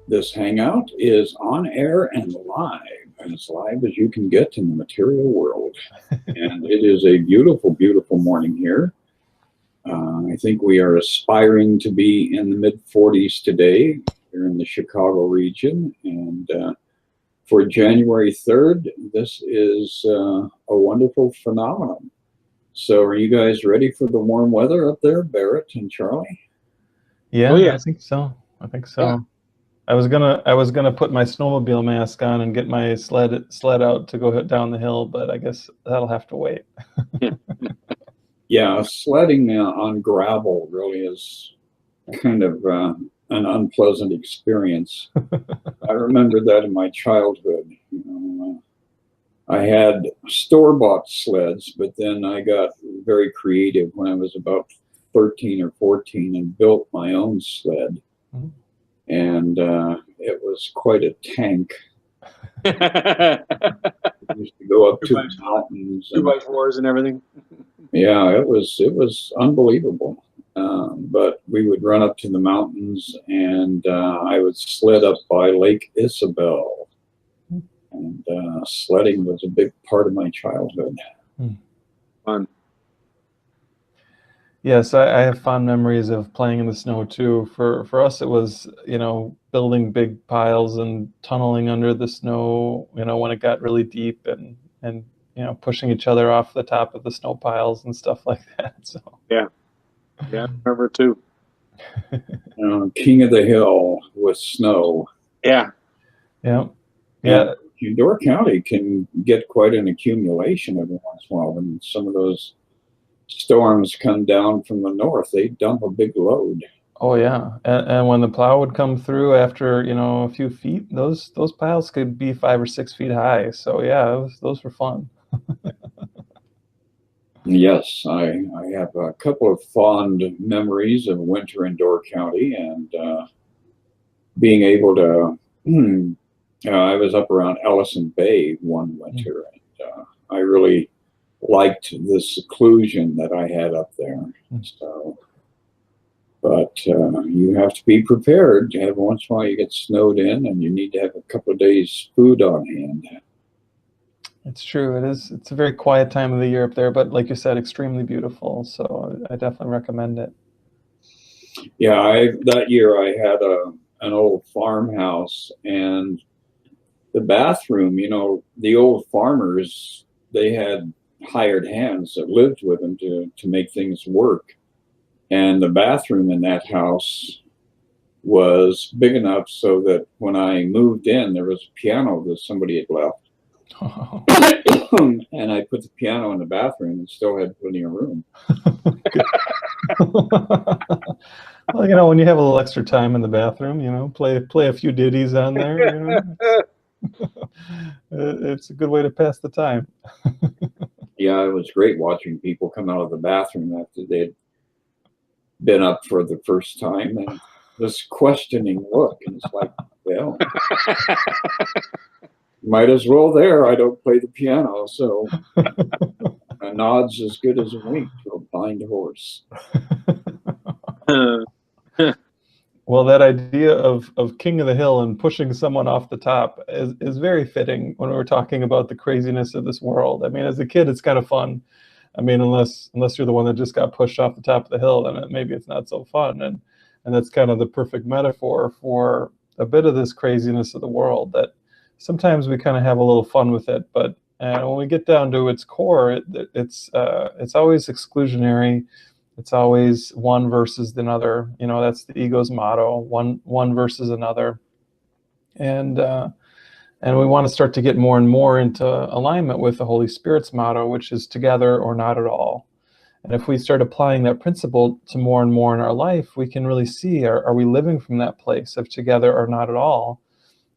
This hangout is on air and live, and as live as you can get in the material world. And it is a beautiful, beautiful morning here. I think we are aspiring to be in the mid-40s today here in the Chicago region. And for January 3rd, this is a wonderful phenomenon. So are you guys ready for the warm weather up there, Barrett and Charlie? Yeah, Oh, yeah. I think so. Yeah. I was gonna put my snowmobile mask on and get my sled out to go down the hill, but I guess that'll have to wait. Yeah, sledding on gravel really is kind of an unpleasant experience. I remember that in my childhood. I had store-bought sleds, but then I got very creative when I was about 13 or 14 and built my own sled. Mhm. And it was quite a tank. I used to go up to the mountains. Two by fours and everything. Yeah, it was unbelievable. But we would run up to the mountains, and I would sled up by Lake Isabel. And sledding was a big part of my childhood. Fun. Yes, I have fond memories of playing in the snow too. For us, it was, building big piles and tunneling under the snow, when it got really deep and pushing each other off the top of the snow piles and stuff like that. So Yeah, I remember too. King of the Hill with snow. Yeah. yeah. Door County can get quite an accumulation every once in a while. When some of those storms come down from the north, they dump a big load. Oh yeah, and when the plow would come through after a few feet, those piles could be 5 or 6 feet high. So yeah, those were fun. Yes, I have a couple of fond memories of winter in Door County and being able to. I was up around Ellison Bay one winter, and I really liked the seclusion that I had up there. So, but you have to be prepared. Every once in a while you get snowed in, and you need to have a couple of days food on hand. It's true. It is. It's a very quiet time of the year up there, but like you said, extremely beautiful. So I definitely recommend it. Yeah, that year I had an old farmhouse, and the bathroom, the old farmers, they had hired hands that lived with them to make things work. And the bathroom in that house was big enough so that when I moved in, there was a piano that somebody had left. Oh. And I put the piano in the bathroom and still had plenty of room. Well, when you have a little extra time in the bathroom, play a few ditties on there. It's a good way to pass the time. Yeah, it was great watching people come out of the bathroom after they'd been up for the first time, and this questioning look, and it's like, well, might as well there. I don't play the piano, so a nod's as good as a wink to a blind horse. Well, that idea of King of the Hill and pushing someone off the top is very fitting when we're talking about the craziness of this world. I mean, as a kid, it's kind of fun. I mean, unless you're the one that just got pushed off the top of the hill, then maybe it's not so fun. And that's kind of the perfect metaphor for a bit of this craziness of the world, that sometimes we kind of have a little fun with it, but when we get down to its core, it's always exclusionary. It's always one versus another. That's the ego's motto: one versus another. And we want to start to get more and more into alignment with the Holy Spirit's motto, which is together or not at all. And if we start applying that principle to more and more in our life, we can really see, are we living from that place of together or not at all?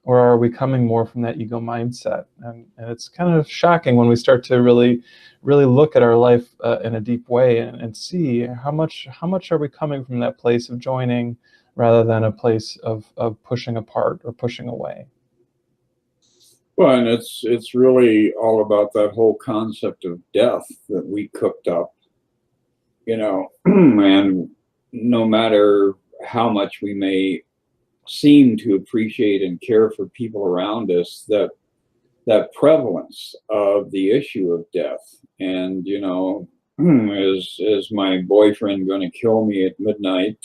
Or are we coming more from that ego mindset? And it's kind of shocking when we start to really look at our life in a deep way and see how much are we coming from that place of joining rather than a place of pushing apart or pushing away. Well, and it's really all about that whole concept of death that we cooked up, and no matter how much we may seem to appreciate and care for people around us, that prevalence of the issue of death. And, you know, is my boyfriend going to kill me at midnight?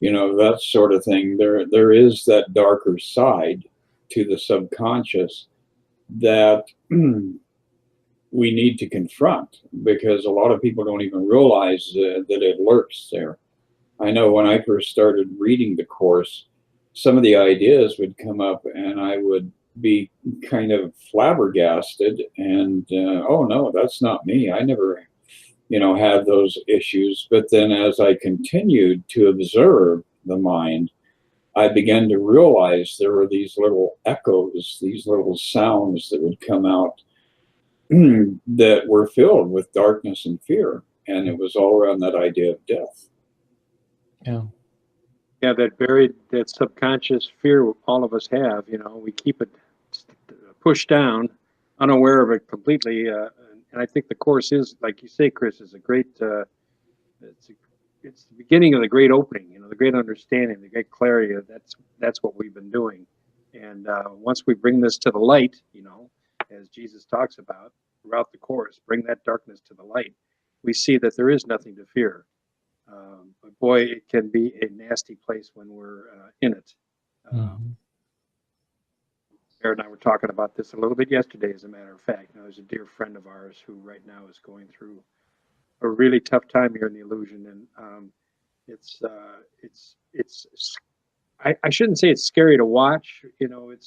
You know, that sort of thing. There is that darker side to the subconscious that we need to confront, because a lot of people don't even realize that it lurks there. I know when I first started reading the Course, some of the ideas would come up and I would be kind of flabbergasted and, oh no, that's not me. I never, you know, had those issues. But then as I continued to observe the mind, I began to realize there were these little echoes, these little sounds that would come out that were filled with darkness and fear. And it was all around that idea of death. Yeah. Yeah, that subconscious fear all of us have, you know, we keep it pushed down, unaware of it completely. And I think the Course is, like you say, Chris, is a great, it's the beginning of the great opening, you know, the great understanding, the great clarity. That's what we've been doing. And once we bring this to the light, you know, as Jesus talks about throughout the Course, bring that darkness to the light, we see that there is nothing to fear. But boy, it can be a nasty place when we're in it. Aaron and I were talking about this a little bit yesterday, as a matter of fact. You know, there's a dear friend of ours who right now is going through a really tough time here in the Illusion, and I shouldn't say it's scary to watch. You know, it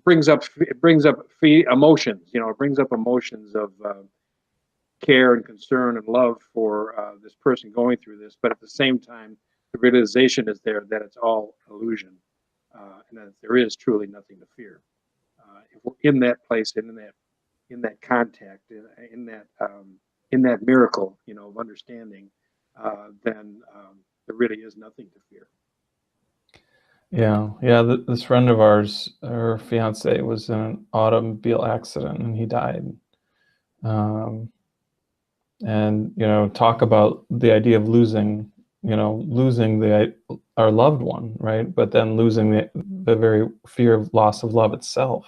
brings up emotions. You know, it brings up emotions of care and concern and love for this person going through this, but at the same time, the realization is there that it's all illusion, and that there is truly nothing to fear. If we're in that place, and in that contact, in that miracle, you know, of understanding, then there really is nothing to fear. Yeah. This friend of ours, her fiance was in an automobile accident and he died. And, you know, talk about the idea of losing our loved one, right? But then losing the very fear of loss of love itself,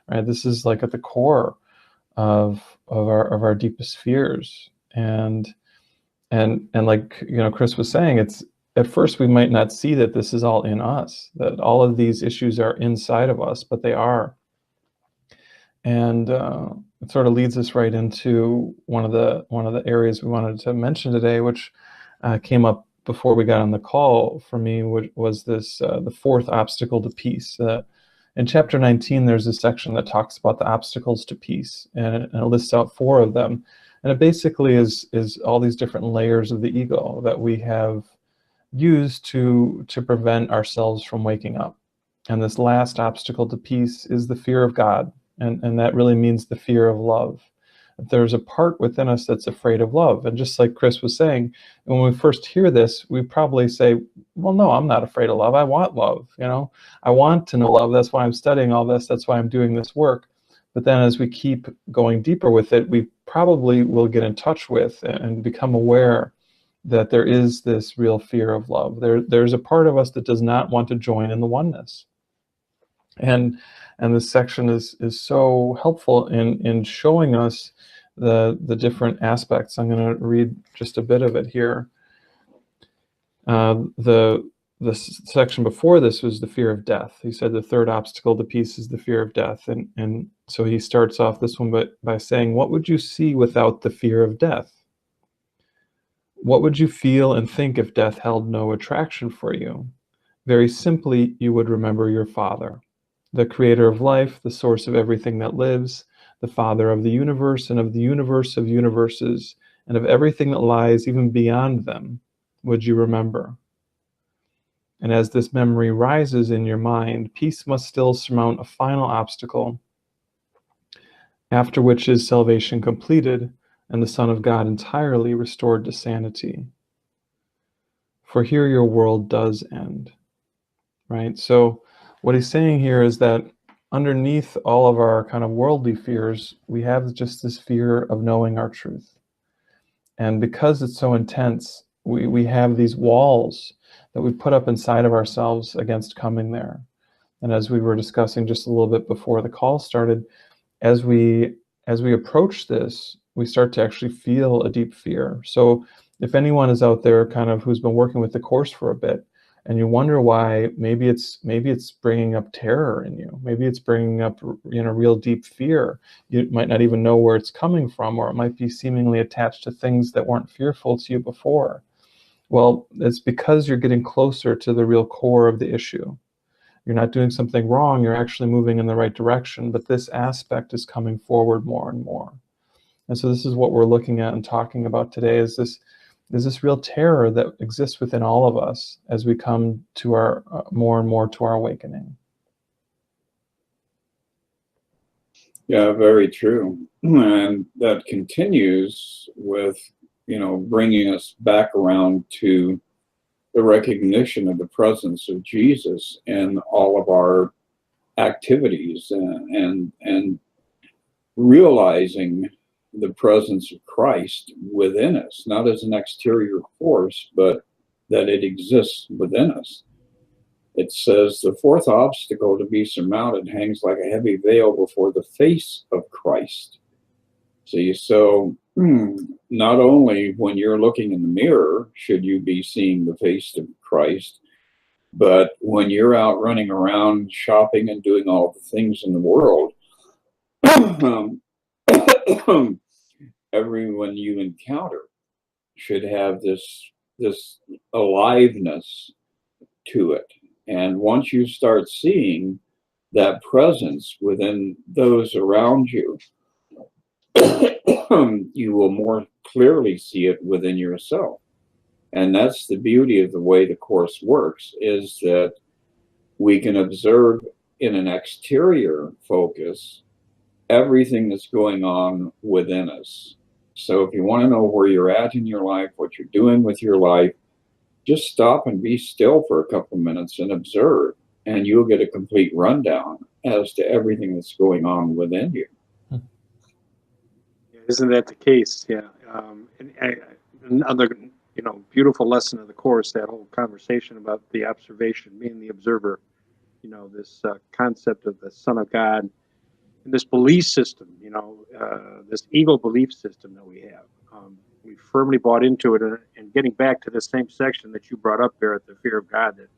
right? This is like at the core of our deepest fears. And like, you know, Chris was saying, it's, at first we might not see that this is all in us, that all of these issues are inside of us, but they are. And it sort of leads us right into one of the areas we wanted to mention today, which came up before we got on the call for me, which was this the fourth obstacle to peace. In chapter 19, there's a section that talks about the obstacles to peace, and it lists out 4 of them. And it basically is all these different layers of the ego that we have used to prevent ourselves from waking up. And this last obstacle to peace is the fear of God. And that really means the fear of love. There's a part within us that's afraid of love. And just like Chris was saying, when we first hear this, we probably say, well, no, I'm not afraid of love. I want love. You know, I want to know love. That's why I'm studying all this. That's why I'm doing this work. But then as we keep going deeper with it, we probably will get in touch with and become aware that there is this real fear of love. There's a part of us that does not want to join in the oneness. And this section is so helpful in showing us the different aspects. I'm going to read just a bit of it here. The section before this was the fear of death. He said the third obstacle to peace is the fear of death. And so he starts off this one by saying, what would you see without the fear of death? What would you feel and think if death held no attraction for you? Very simply, you would remember your Father, the creator of life, the source of everything that lives, the Father of the universe and of the universe of universes, and of everything that lies even beyond them, would you remember. And as this memory rises in your mind, peace must still surmount a final obstacle, after which is salvation completed and the Son of God entirely restored to sanity. For here your world does end, right? So what he's saying here is that underneath all of our kind of worldly fears, we have just this fear of knowing our truth. And because it's so intense, we have these walls that we put up inside of ourselves against coming there. And as we were discussing just a little bit before the call started, as we approach this, we start to actually feel a deep fear. So if anyone is out there kind of who's been working with the course for a bit, and you wonder why, maybe it's bringing up terror in you, maybe it's bringing up real deep fear. You might not even know where it's coming from, or it might be seemingly attached to things that weren't fearful to you before. Well, it's because you're getting closer to the real core of the issue. You're not doing something wrong, you're actually moving in the right direction, but this aspect is coming forward more and more. And so this is what we're looking at and talking about today, is this real terror that exists within all of us as we come to our more and more to our awakening. Yeah, very true. And that continues with, bringing us back around to the recognition of the presence of Jesus in all of our activities, and realizing the presence of Christ within us, not as an exterior force, but that it exists within us. It says the fourth obstacle to be surmounted hangs like a heavy veil before the face of Christ. See, so not only when you're looking in the mirror should you be seeing the face of Christ, but when you're out running around shopping and doing all the things in the world, everyone you encounter should have this aliveness to it. And once you start seeing that presence within those around you, you will more clearly see it within yourself. And that's the beauty of the way the Course works, is that we can observe in an exterior focus everything that's going on within us. So if you want to know where you're at in your life, what you're doing with your life, just stop and be still for a couple minutes and observe, and you'll get a complete rundown as to everything that's going on within you. Isn't that the case? Yeah. Another, beautiful lesson of the Course, that whole conversation about the observation, being the observer, this concept of the Son of God, and this belief system, this ego belief system that we have. We firmly bought into it, and getting back to the same section that you brought up there at the fear of God, that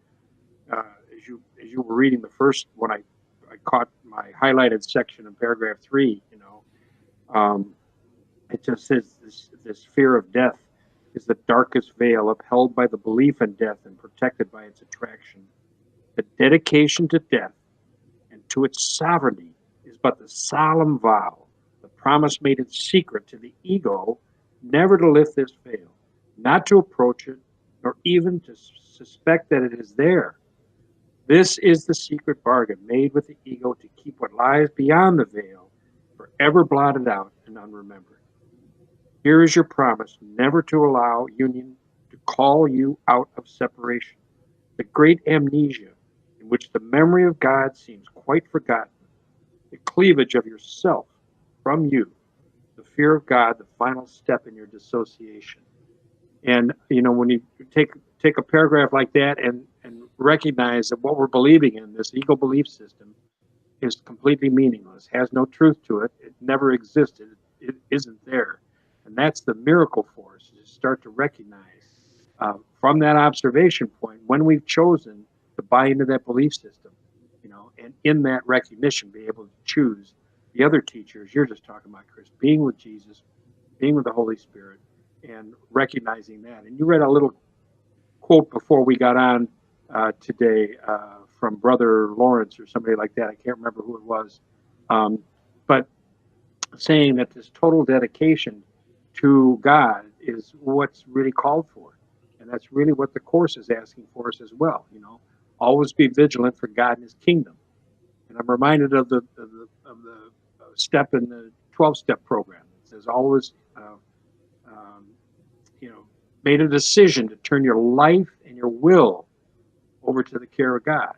as you were reading the first one, I caught my highlighted section in paragraph 3. It just says this fear of death is the darkest veil upheld by the belief in death and protected by its attraction. The dedication to death and to its sovereignty is but the solemn vow, the promise made in secret to the ego, never to lift this veil, not to approach it, nor even to suspect that it is there. This is the secret bargain made with the ego to keep what lies beyond the veil forever blotted out and unremembered. Here is your promise never to allow union to call you out of separation, the great amnesia in which the memory of God seems quite forgotten, the cleavage of yourself from you, the fear of God, the final step in your dissociation. And when you take a paragraph like that and recognize that what we're believing in, this ego belief system, is completely meaningless, has no truth to it, it never existed, it isn't there. And that's the miracle for us, is to start to recognize from that observation point when we've chosen to buy into that belief system, and in that recognition be able to choose the other teachers you're just talking about, Chris, being with Jesus, being with the Holy Spirit, and recognizing that. And you read a little quote before we got on today from Brother Lawrence or somebody like that. I can't remember who it was, but saying that this total dedication to God is what's really called for. And that's really what the Course is asking for us as well. Always be vigilant for God and His kingdom. And I'm reminded of the step in the 12-step program. It says always, made a decision to turn your life and your will over to the care of God.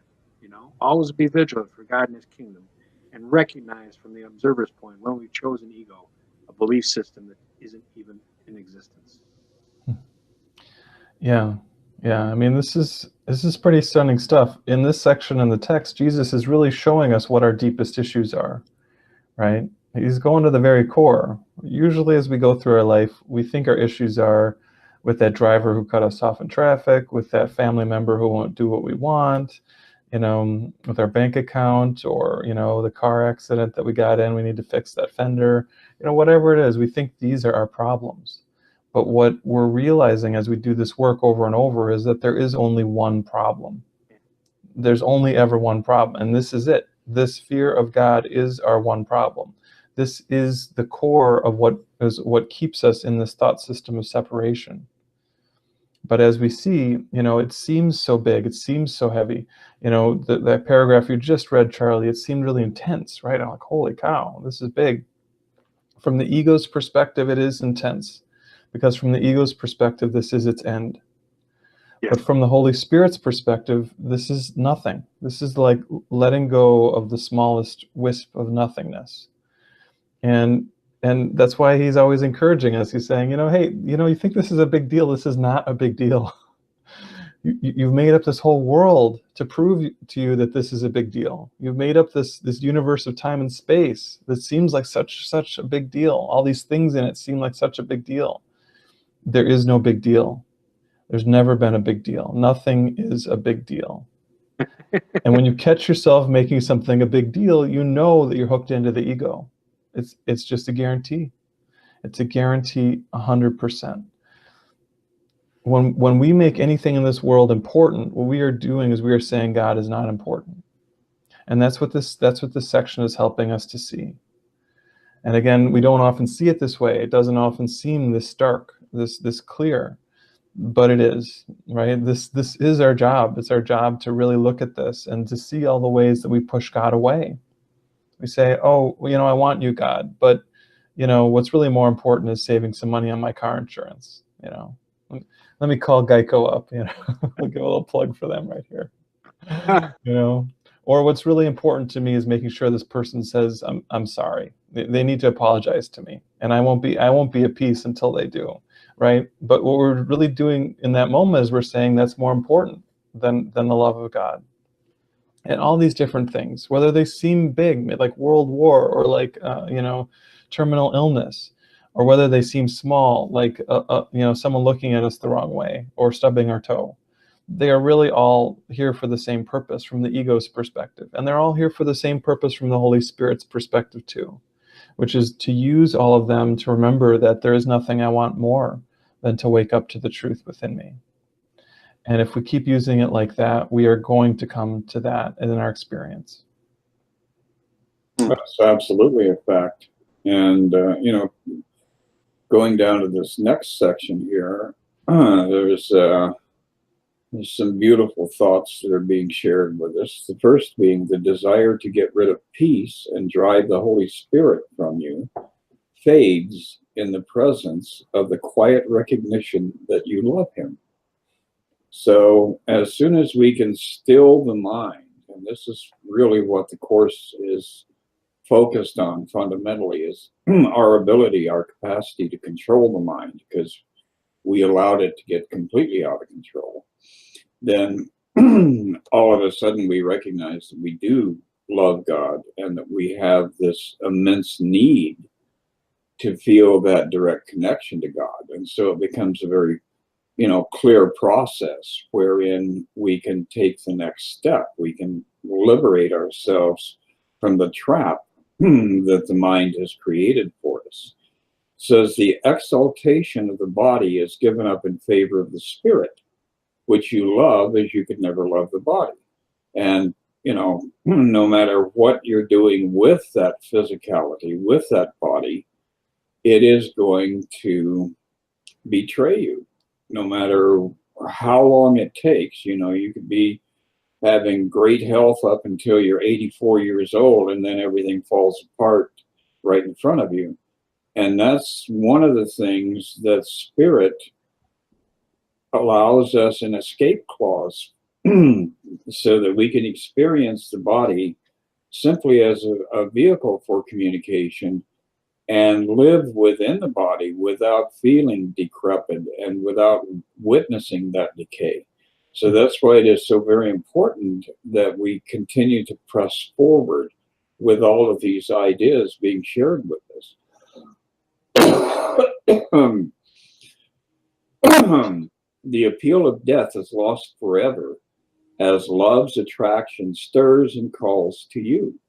Always be vigilant for God and His kingdom, and recognize from the observer's point when we've chosen ego, a belief system that isn't even in existence. Yeah. Yeah. I mean, this is pretty stunning stuff. In this section in the text, Jesus is really showing us what our deepest issues are, right? He's going to the very core. Usually as we go through our life, we think our issues are with that driver who cut us off in traffic, with that family member who won't do what we want, with our bank account, or, the car accident that we got in, we need to fix that fender, whatever it is, we think these are our problems. But what we're realizing as we do this work over and over is that there is only one problem. There's only ever one problem, and this is it. This fear of God is our one problem. This is the core of what keeps us in this thought system of separation. But as we see, it seems so big, it seems so heavy. That paragraph you just read, Charlie, it seemed really intense, right? I'm like, holy cow, this is big. From the ego's perspective, it is intense, because from the ego's perspective, this is its end. Yes. But from the Holy Spirit's perspective, this is nothing. This is like letting go of the smallest wisp of nothingness. And that's why he's always encouraging us. He's saying, hey, you think this is a big deal. This is not a big deal. You've made up this whole world to prove to you that this is a big deal. You've made up this universe of time and space that seems like such a big deal. All these things in it seem like such a big deal. There is no big deal. There's never been a big deal. Nothing is a big deal. And when you catch yourself making something a big deal, you know that you're hooked into the ego. It's just a guarantee. It's a guarantee 100%. When we make anything in this world important, what we are doing is we are saying God is not important. And that's what this section is helping us to see. And again, we don't often see it this way. It doesn't often seem this stark, this clear. But it is, right? This is our job. It's our job to really look at this and to see all the ways that we push God away. We say, oh, well, I want you, God, but what's really more important is saving some money on my car insurance. Let me call Geico up. I'll give a little plug for them right here. Or what's really important to me is making sure this person says, I'm sorry. They need to apologize to me, and I won't be at peace until they do. Right? But what we're really doing in that moment is we're saying that's more important than the love of God. And all these different things, whether they seem big, like world war, or like terminal illness, or whether they seem small, like someone looking at us the wrong way or stubbing our toe, they are really all here for the same purpose from the ego's perspective, and they're all here for the same purpose from the Holy Spirit's perspective too, which is to use all of them to remember that there is nothing I want more than to wake up to the truth within me. And if we keep using it like that, we are going to come to that in our experience. That's absolutely a fact. And, going down to this next section here, there's some beautiful thoughts that are being shared with us. The first being the desire to get rid of peace and drive the Holy Spirit from you fades in the presence of the quiet recognition that you love him. So as soon as we can still the mind, and this is really what the Course is focused on fundamentally, is our ability, our capacity to control the mind, because we allowed it to get completely out of control. Then all of a sudden we recognize that we do love God and that we have this immense need to feel that direct connection to God. And so it becomes a very, clear process wherein we can take the next step. We can liberate ourselves from the trap that the mind has created for us. It says the exaltation of the body is given up in favor of the spirit, which you love as you could never love the body. And, no matter what you're doing with that physicality, with that body, it is going to betray you, no matter how long it takes. You could be having great health up until you're 84 years old, and then everything falls apart right in front of you. And that's one of the things that Spirit allows us an escape clause so that we can experience the body simply as a vehicle for communication, and live within the body without feeling decrepit and without witnessing that decay. So that's why it is so very important that we continue to press forward with all of these ideas being shared with us. The appeal of death is lost forever as love's attraction stirs and calls to you.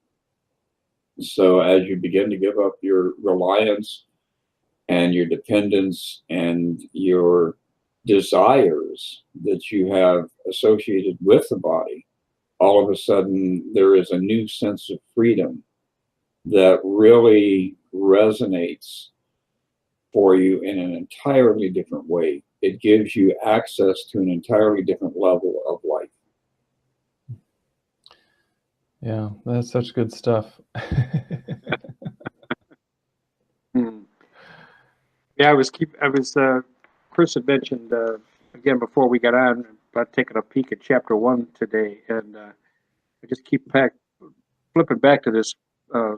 So as you begin to give up your reliance and your dependence and your desires that you have associated with the body, all of a sudden there is a new sense of freedom that really resonates for you in an entirely different way. It gives you access to an entirely different level of life. Yeah, that's such good stuff. Yeah, Chris had mentioned, again, before we got on, about taking a peek at chapter 1 today, and I just keep flipping back to this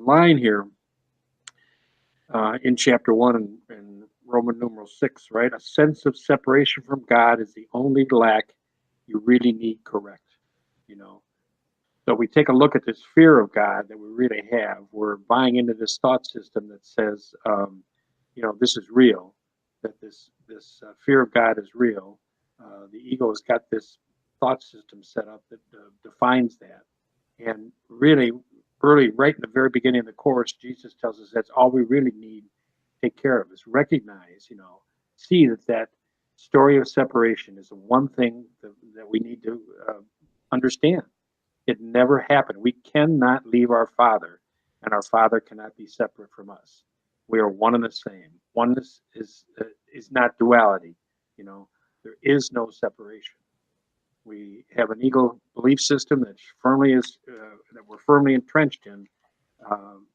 line here in chapter 1 in Roman numeral 6, right? A sense of separation from God is the only lack you really need correct, you know. So we take a look at this fear of God that we really have. We're buying into this thought system that says, this is real, that this fear of God is real. The ego has got this thought system set up that defines that. And really, right in the very beginning of the course, Jesus tells us that's all we really need to take care of is recognize, see that story of separation is the one thing that we need to understand. It never happened. We cannot leave our Father, and our Father cannot be separate from us. We are one and the same. Oneness is not duality. There is no separation. We have an ego belief system that we're firmly entrenched in,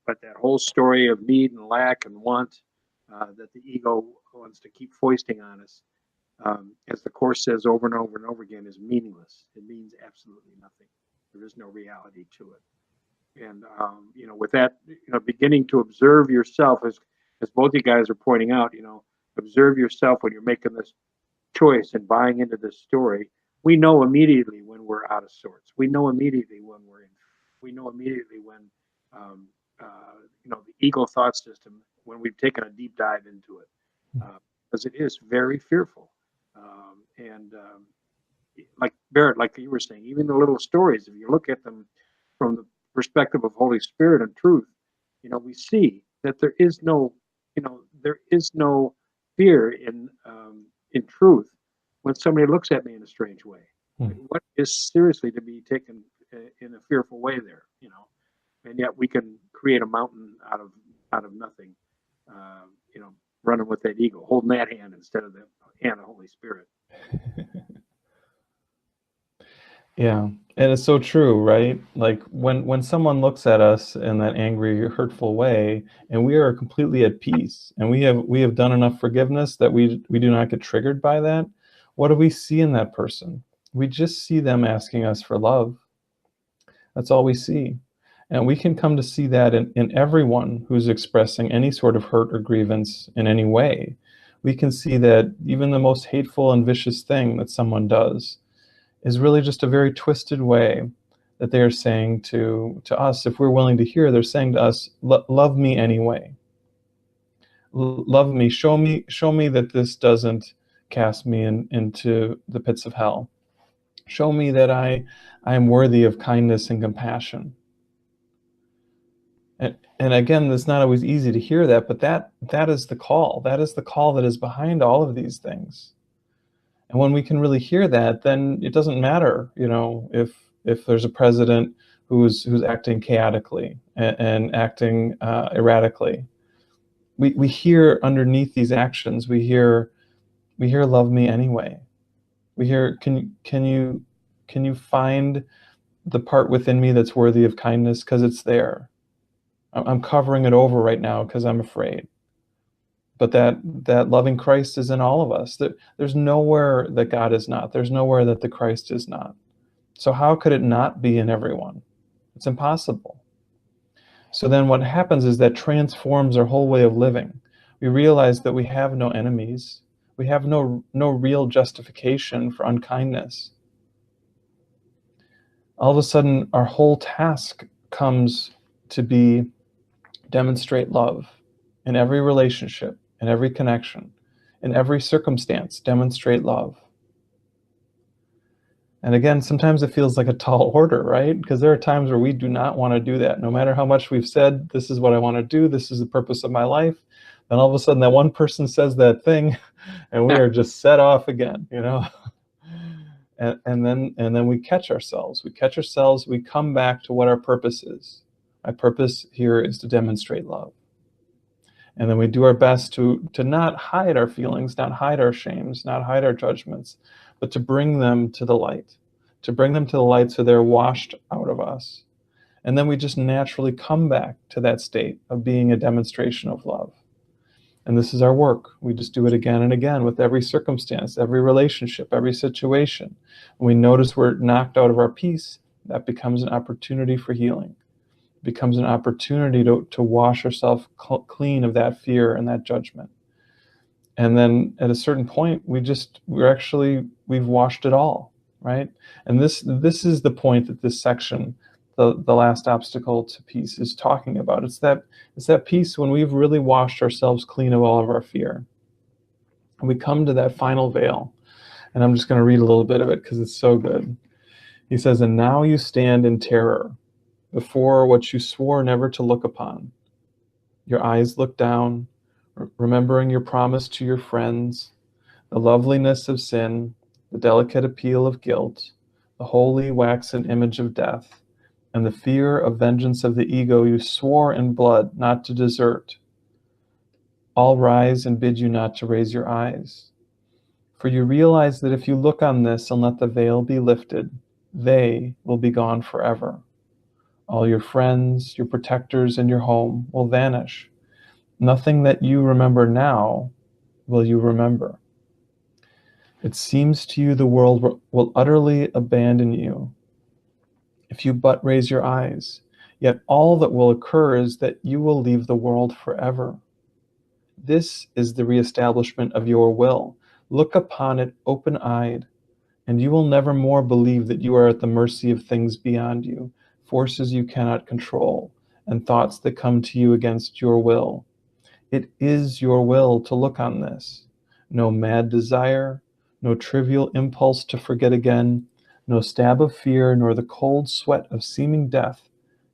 but that whole story of need and lack and want that the ego wants to keep foisting on us, as the Course says over and over and over again, is meaningless. It means absolutely nothing. There is no reality to it. And, with that, beginning to observe yourself, as both you guys are pointing out, observe yourself when you're making this choice and buying into this story. We know immediately when we're out of sorts. We know immediately when we know immediately when, the ego thought system, when we've taken a deep dive into it, because it is very fearful. Like Barrett, like you were saying, even the little stories, if you look at them from the perspective of Holy Spirit and truth, we see that there is no fear in truth when somebody looks at me in a strange way. What is seriously to be taken in a fearful way there, and yet we can create a mountain out of nothing, running with that ego, holding that hand instead of the hand of Holy Spirit. Yeah, and it's so true, right? Like when someone looks at us in that angry, hurtful way, and we are completely at peace, and we have done enough forgiveness that we do not get triggered by that, what do we see in that person? We just see them asking us for love. That's all we see. And we can come to see that in everyone who's expressing any sort of hurt or grievance in any way. We can see that even the most hateful and vicious thing that someone does is really just a very twisted way that they are saying to us, if we're willing to hear, they're saying to us, love me anyway. Love me, show me that this doesn't cast me into the pits of hell. Show me that I am worthy of kindness and compassion. And again, it's not always easy to hear that, but that is the call. That is the call that is behind all of these things. And when we can really hear that, then it doesn't matter, if there's a president who's acting chaotically and acting erratically. We hear underneath these actions, we hear love me anyway. We hear, can you find the part within me that's worthy of kindness, because it's there. I'm covering it over right now because I'm afraid. But that loving Christ is in all of us. There's nowhere that God is not. There's nowhere that the Christ is not. So how could it not be in everyone? It's impossible. So then what happens is that transforms our whole way of living. We realize that we have no enemies. We have no real justification for unkindness. All of a sudden, our whole task comes to be demonstrate love in every relationship, in every connection, in every circumstance, demonstrate love. And again, sometimes it feels like a tall order, right? Because there are times where we do not want to do that. No matter how much we've said, this is what I want to do, this is the purpose of my life, then all of a sudden that one person says that thing, and we are just set off again, you know? And then we catch ourselves. We come back to what our purpose is. My purpose here is to demonstrate love. And then we do our best to not hide our feelings, not hide our shames, not hide our judgments, but to bring them to the light. To bring them to the light so they're washed out of us. And then we just naturally come back to that state of being a demonstration of love. And this is our work. We just do it again and again with every circumstance, every relationship, every situation. When we notice we're knocked out of our peace, that becomes an opportunity for healing. It becomes an opportunity to wash ourselves clean of that fear and that judgment. And then at a certain point, we've washed it all, right? And this is the point that this section, the last obstacle to peace, is talking about. It's that peace when we've really washed ourselves clean of all of our fear. And we come to that final veil. And I'm just going to read a little bit of it because it's so good. He says, "And now you stand in terror before what you swore never to look upon. Your eyes look down, remembering your promise to your friends, the loveliness of sin, the delicate appeal of guilt, the holy waxen image of death, and the fear of vengeance of the ego you swore in blood not to desert. All rise and bid you not to raise your eyes. For you realize that if you look on this and let the veil be lifted, they will be gone forever. All your friends, your protectors, and your home will vanish. Nothing that you remember now will you remember. It seems to you the world will utterly abandon you if you but raise your eyes. Yet all that will occur is that you will leave the world forever. This is the reestablishment of your will. Look upon it open-eyed, and you will never more believe that you are at the mercy of things beyond you, forces you cannot control, and thoughts that come to you against your will. It is your will to look on this. No mad desire, no trivial impulse to forget again, no stab of fear, nor the cold sweat of seeming death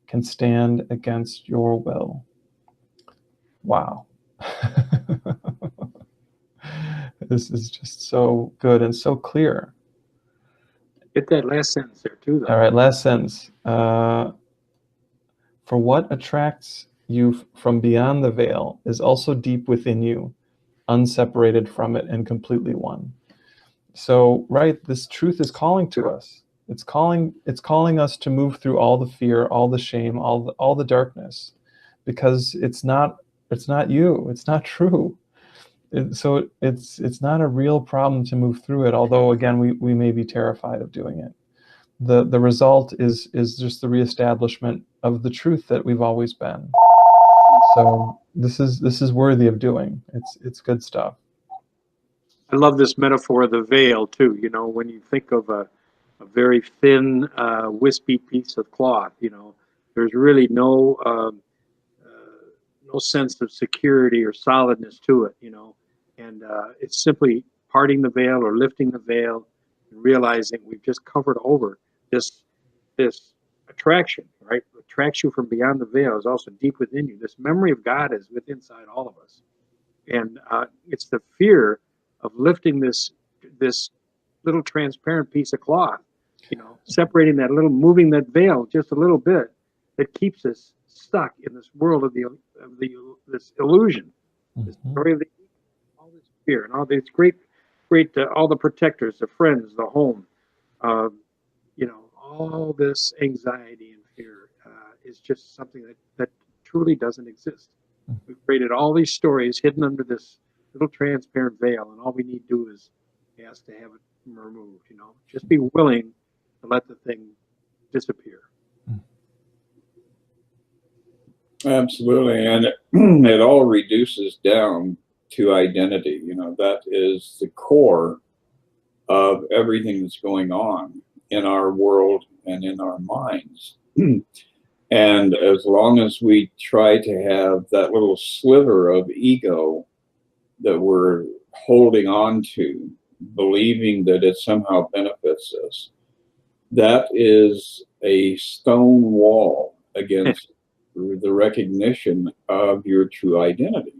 can stand against your will." Wow. This is just so good and so clear. Get that last sentence there too, though. All right, last sentence. For what attracts you from beyond the veil is also deep within you, unseparated from it and completely one. So, right, this truth is calling to us. It's calling us to move through all the fear, all the shame, all the darkness, because it's not you. It's not true. So it's not a real problem to move through it. Although again, we may be terrified of doing it. The result is just the reestablishment of the truth that we've always been. So this is worthy of doing. It's good stuff. I love this metaphor of the veil too. You know, when you think of a very thin, wispy piece of cloth, you know, there's really no sense of security or solidness to it. You know, and it's simply parting the veil or lifting the veil and realizing we've just covered over this attraction, right? What attracts you from beyond the veil is also deep within you. This memory of God is within inside all of us, and it's the fear of lifting this little transparent piece of cloth, you know, separating that little, moving that veil just a little bit, that keeps us stuck in this world of this illusion, this story of all this fear and all these great, all the protectors, the friends, the home, you know, all this anxiety and fear is just something that truly doesn't exist. We've created all these stories hidden under this little transparent veil, and all we need to do is ask to have it removed. You know, just be willing to let the thing disappear. Absolutely. And it all reduces down to identity. You know, that is the core of everything that's going on in our world and in our minds. And as long as we try to have that little sliver of ego that we're holding on to, believing that it somehow benefits us, that is a stone wall against the recognition of your true identity.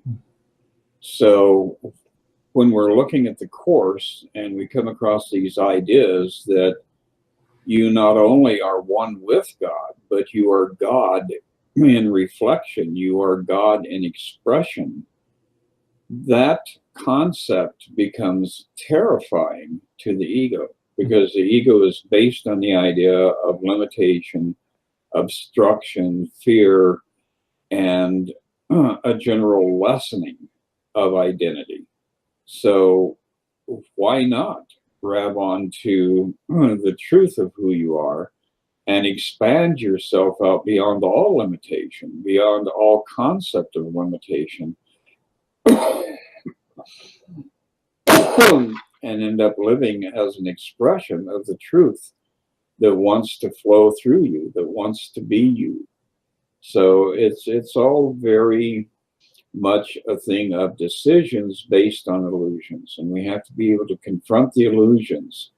So when we're looking at the Course and we come across these ideas that you not only are one with God, but you are God in reflection, you are God in expression, that concept becomes terrifying to the ego, because the ego is based on the idea of limitation, obstruction, fear, and a general lessening of identity. So why not grab onto the truth of who you are and expand yourself out beyond all limitation, beyond all concept of limitation, and end up living as an expression of the truth that wants to flow through you, that wants to be you. So it's all very much a thing of decisions based on illusions, and we have to be able to confront the illusions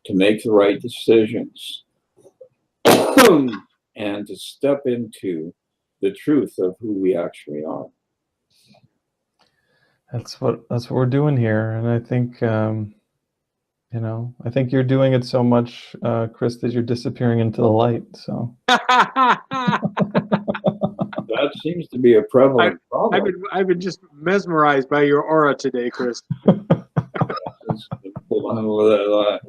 to make the right decisions and to step into the truth of who we actually are. That's what we're doing here, and I think you know, I think you're doing it so much, Chris, that you're disappearing into the light. So that seems to be a prevalent problem. I've been just mesmerized by your aura today, Chris.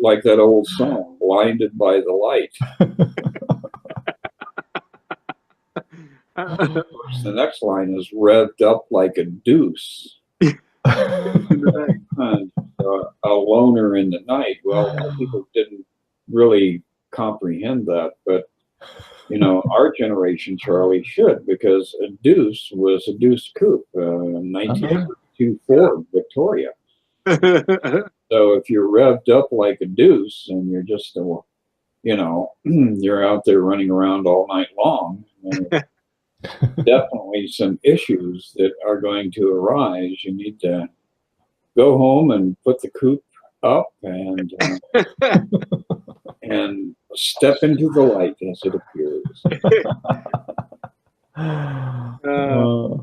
Like that old song, "Blinded by the Light." Of course, the next line is "revved up like a deuce." And, a loner in the night. Well, people didn't really comprehend that, but you know, our generation, Charlie, should, because a deuce was a deuce coupe, 1932 Ford Victoria. So if you're revved up like a deuce and you're just, you know, you're out there running around all night long, definitely some issues that are going to arise. You need to go home and put the coupe up and and step into the light as it appears.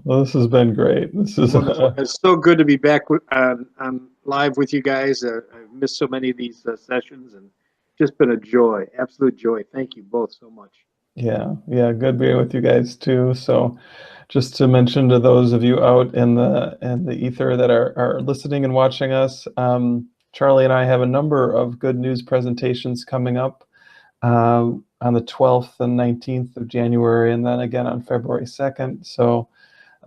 Well, this has been great. This is it's so good to be back on live with you guys. I've missed so many of these sessions, and just been a joy, absolute joy. Thank you both so much. Yeah, good being with you guys too. So just to mention to those of you out in the ether that are listening and watching us, Charlie and I have a number of good news presentations coming up on the 12th and 19th of January, and then again on February 2nd. So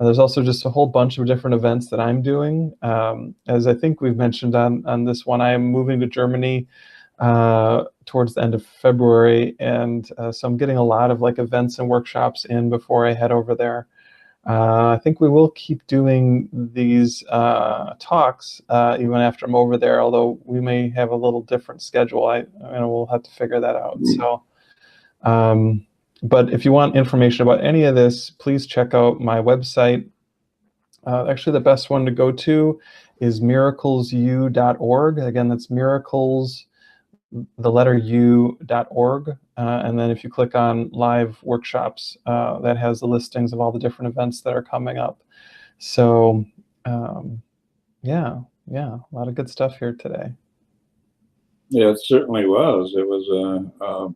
there's also just a whole bunch of different events that I'm doing. As I think we've mentioned on this one, I am moving to Germany towards the end of February, and so I'm getting a lot of like events and workshops in before I head over there. I think we will keep doing these talks even after I'm over there, although we may have a little different schedule. We'll have to figure that out. So, but if you want information about any of this, please check out my website. Actually, the best one to go to is miraclesu.org. Again, that's miracles, the letter u.org, and then if you click on live workshops, that has the listings of all the different events that are coming up. So yeah, a lot of good stuff here today. Yeah, it certainly was. It was a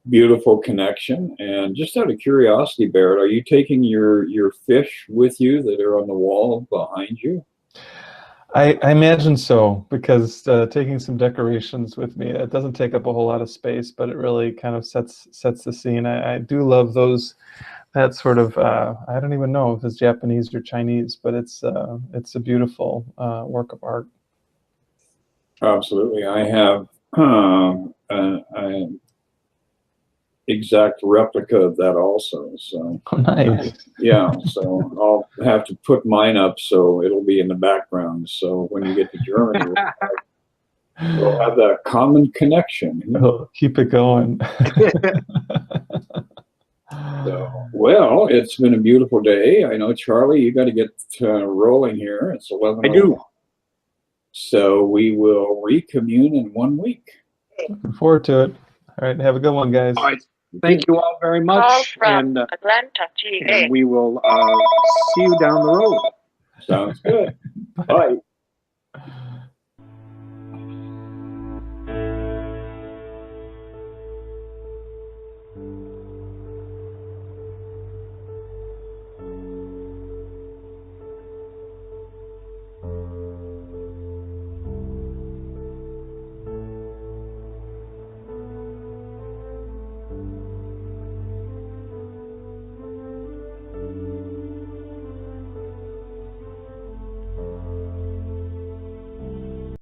beautiful connection. And just out of curiosity, Barrett, are you taking your fish with you that are on the wall behind you? I imagine so, because taking some decorations with me, it doesn't take up a whole lot of space, but it really kind of sets the scene. I do love that sort of, I don't even know if it's Japanese or Chinese, but it's a beautiful work of art. Absolutely. I have exact replica of that also. So Oh, nice. yeah, so I'll have to put mine up so it'll be in the background. So when you get to Germany, we'll have that common connection. Oh, keep it going. So, well, it's been a beautiful day. I know, Charlie, you got to get rolling here. It's 11. I do. So we will recommune in 1 week. Looking forward to it. All right, have a good one, guys. All right. Thank you all very Call much, from and Atlanta, GA. we will see you down the road. Sounds good. Bye.